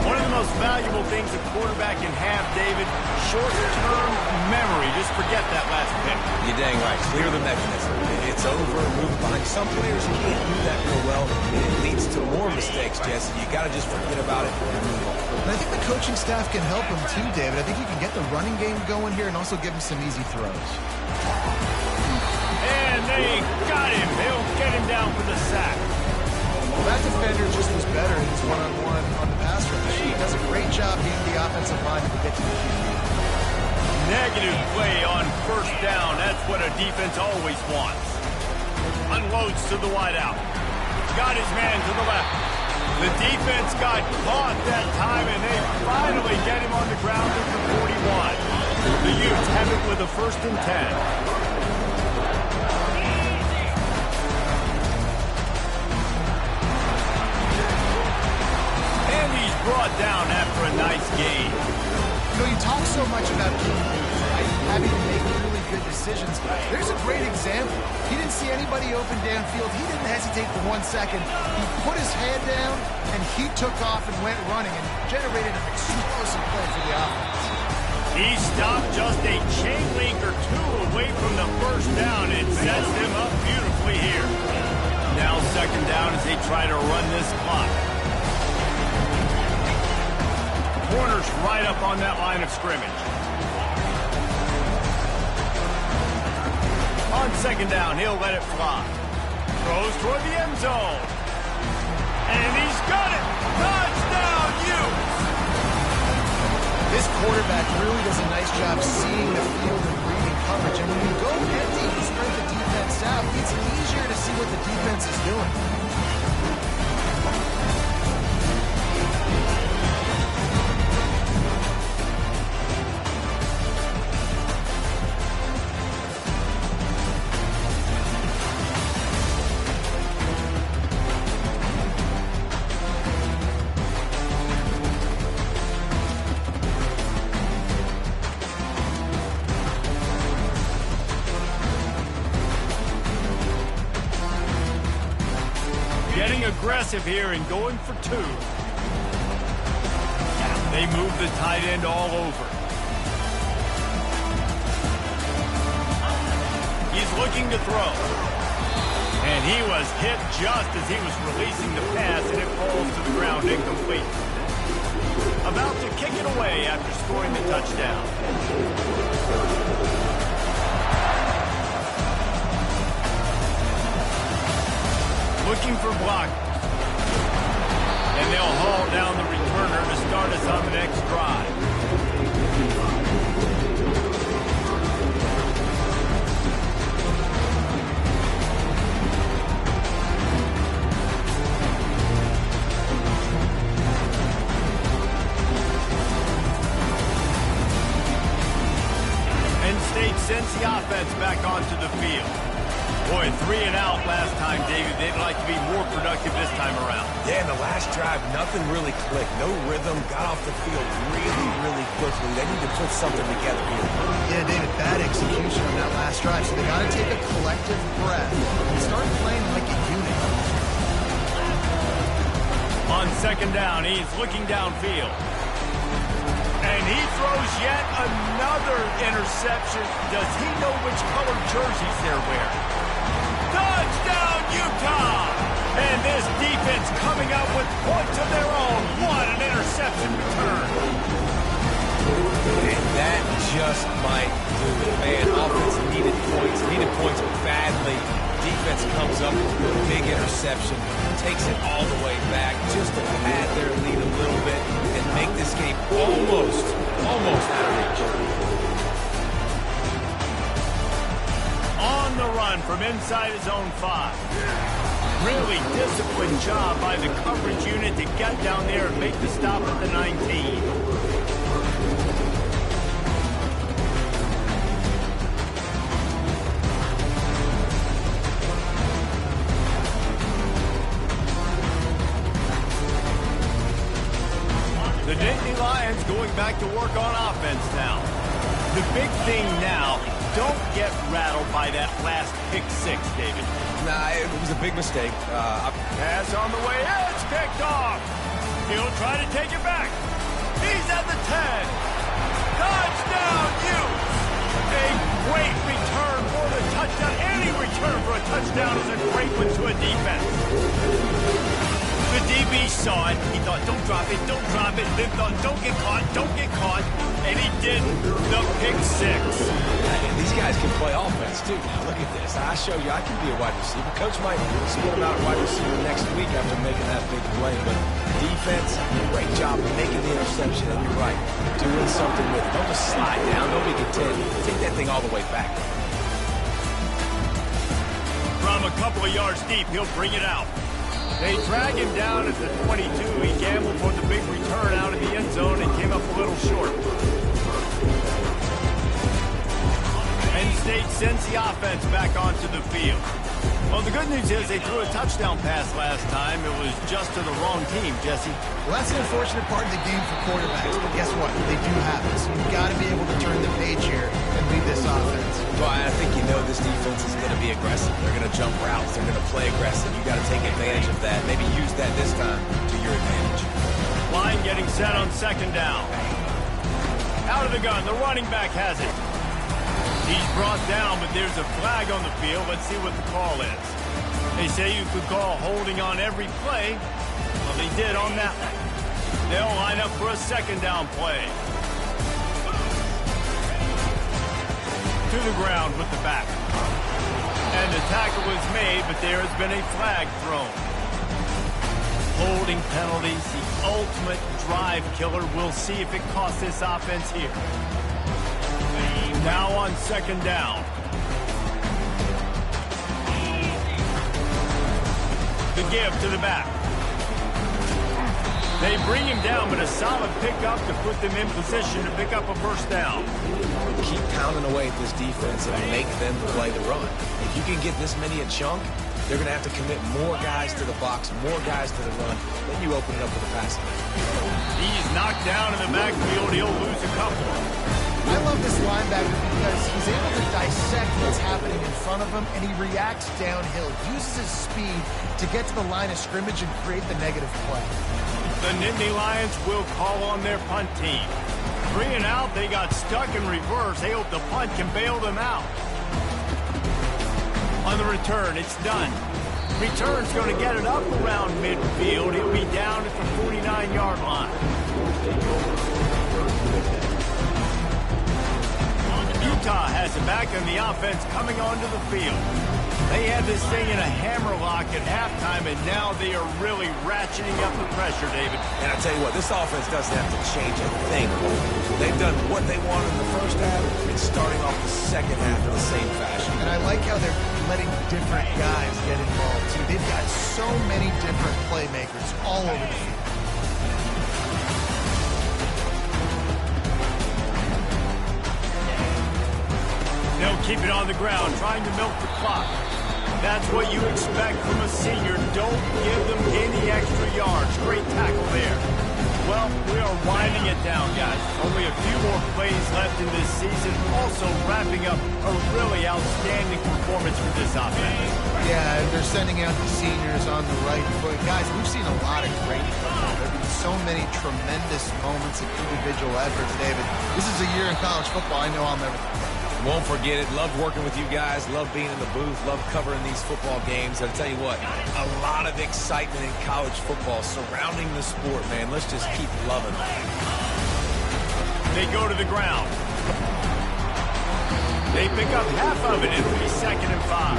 One of the most valuable things a quarterback can have, David, short-term memory. Just forget that last pick. You're dang right. Clear the mechanism. It's over, move behind. Some players can't do that real well, and it leads to more mistakes, Jesse. You got to just forget about it and move on. And I think the coaching staff can help him too, David. I think he can get the running game going here and also give him some easy throws. And they got him. They'll get him down for the sack. Well, that defender just was better in his one-on-one on the pass rush. He does a great job being the offensive lineman to get to the QB. Negative play on first down. That's what a defense always wants. Unloads to the wideout. Got his man to the left. The defense got caught that time, and they finally get him on the ground at the 41. The Utes have it with a 1st and 10. Brought down after a nice game. You know, you talk so much about right? Having to make really good decisions. There's a great example. He didn't see anybody open downfield. He didn't hesitate for 1 second. He put his head down, and he took off and went running and generated an explosive play for the offense. He stopped just a chain link or two away from the first down and sets them up beautifully here. Now 2nd down as they try to run this clock. Corner's right up on that line of scrimmage. On 2nd down, he'll let it fly. Throws toward the end zone. And he's got it! Touchdown, Utes! This quarterback really does a nice job seeing the field and reading coverage. And when you go empty and spread the defense out, it's easier to see what the defense is doing. Aggressive here and going for 2. They move the tight end all over. He's looking to throw. And he was hit just as he was releasing the pass, and it falls to the ground incomplete. About to kick it away after scoring the touchdown. Looking for block. And they'll haul down the returner to start us on the next drive. Sends the offense back onto the field. Boy, 3 and out last time, David. They'd like to be more productive this time around. Yeah, in the last drive, nothing really clicked. No rhythm, got off the field really quickly. They need to put something together here. Yeah, David, bad execution on that last drive, so they got to take a collective breath and start playing like a unit. On second down, he's looking downfield. And he throws yet another interception. Does he know which colored jerseys they're wearing? Touchdown, Utah! And this defense coming up with points of their own. What an interception return. And that just might do it, man. Offense needed points badly. Defense comes up with a big interception, takes it all the way back just to pad their lead a little bit and make this game almost out of reach. On the run from inside his own 5. Really disciplined job by the coverage unit to get down there and make the stop at the 19. The Nittany Lions going back to work on offense now. The big thing now, don't get rattled by that last pick-6, David. Nah, it was a big mistake. Pass on the way, it's picked off. He'll try to take it back. He's at the 10. Touchdown, Utes! A great return for the touchdown. Any return for a touchdown is a great one to a defense. The DB saw it. He thought, don't drop it, don't drop it. Then thought, don't get caught. And he didn't. The pick-6. And these guys can play offense, too. Now, look at this. I show you I can be a wide receiver. Coach might split him out at wide receiver next week after making that big play. But defense, great job of making the interception. And you're right, doing something with it. Don't just slide down. Don't be content. Take that thing all the way back. From a couple of yards deep, he'll bring it out. They drag him down at the 22. He gambled for the big return out of the end zone and came up a little short. Penn State sends the offense back onto the field. Well, the good news is they threw a touchdown pass last time. It was just to the wrong team, Jesse. Well, that's an unfortunate part of the game for quarterbacks, but guess what? They do have it, so you've got to be able to turn the page here and lead this offense. Well, I think you know this defense is going to be aggressive. They're going to jump routes. They're going to play aggressive. You've got to take advantage of that. Maybe use that this time to your advantage. Line getting set on second down. Out of the gun, the running back has it. He's brought down, but there's a flag on the field. Let's see what the call is. They say you could call holding on every play. Well, they did on that one. They'll line up for a second down play. To the ground with the back. And the tackle was made, but there has been a flag thrown. Holding penalties, the ultimate drive killer. We'll see if it costs this offense here. Now on second down. The give to the back. They bring him down, but a solid pickup to put them in position to pick up a first down. Keep pounding away at this defense and make them play the run. If you can get this many a chunk, they're going to have to commit more guys to the box, more guys to the run. Then you open it up for the passing. He's knocked down in the backfield. He'll lose a couple. I love this linebacker because he's able to dissect what's happening in front of him, and he reacts downhill, uses his speed to get to the line of scrimmage and create the negative play. The Nittany Lions will call on their punt team. 3 and out, they got stuck in reverse. They hope the punt can bail them out. On the return, it's done. Return's going to get it up around midfield. He'll be down at the 49-yard line. Utah has it back, and the offense coming onto the field. They had this thing in a hammerlock at halftime, and now they are really ratcheting up the pressure, David. And I tell you what, this offense doesn't have to change a thing. They've done what they wanted in the first half and starting off the second half in the same fashion. And I like how they're letting different guys get involved, too. They've got so many different playmakers all over the field. They'll keep it on the ground, trying to milk the clock. That's what you expect from a senior. Don't give them any extra yards. Great tackle there. Well, we are winding it down, guys. Only a few more plays left in this season. Also wrapping up a really outstanding performance for this offense. Yeah, they're sending out the seniors on the right foot. Guys, we've seen a lot of great football. There have been so many tremendous moments of individual efforts, David. This is a year in college football I know I'll never forget. Won't forget it. Love working with you guys. Love being in the booth. Love covering these football games. I'll tell you what, a lot of excitement in college football surrounding the sport, man. Let's just keep loving it. They go to the ground. They pick up half of it. It'll be 2nd and 5.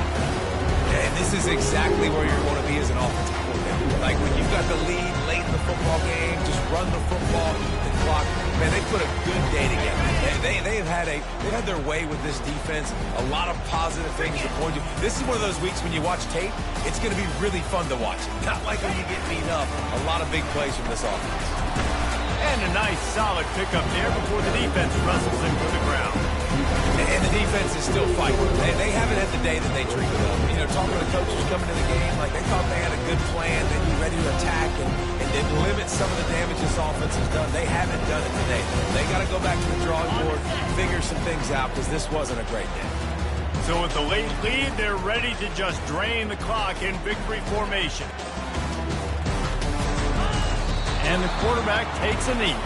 And this is exactly where you're going to be as an offensive coordinator. Like when you've got the lead late in the football game, just run the football, the clock. Man, they put a good day together. They've had their way with this defense. A lot of positive things to point to. This is one of those weeks when you watch tape, it's going to be really fun to watch. Not like when you get beat up. A lot of big plays from this offense. And a nice solid pickup there before the defense wrestles him to the ground. And the defense is still fighting. They haven't had the day that they dreamed of. You know, talking to the coaches coming to the game, like they thought they had a good plan, they'd be ready to attack and limit some of the damage this offense has done. They haven't done it today. They got to go back to the drawing board, figure some things out, because this wasn't a great day. So with the late lead, they're ready to just drain the clock in victory formation. And the quarterback takes a knee.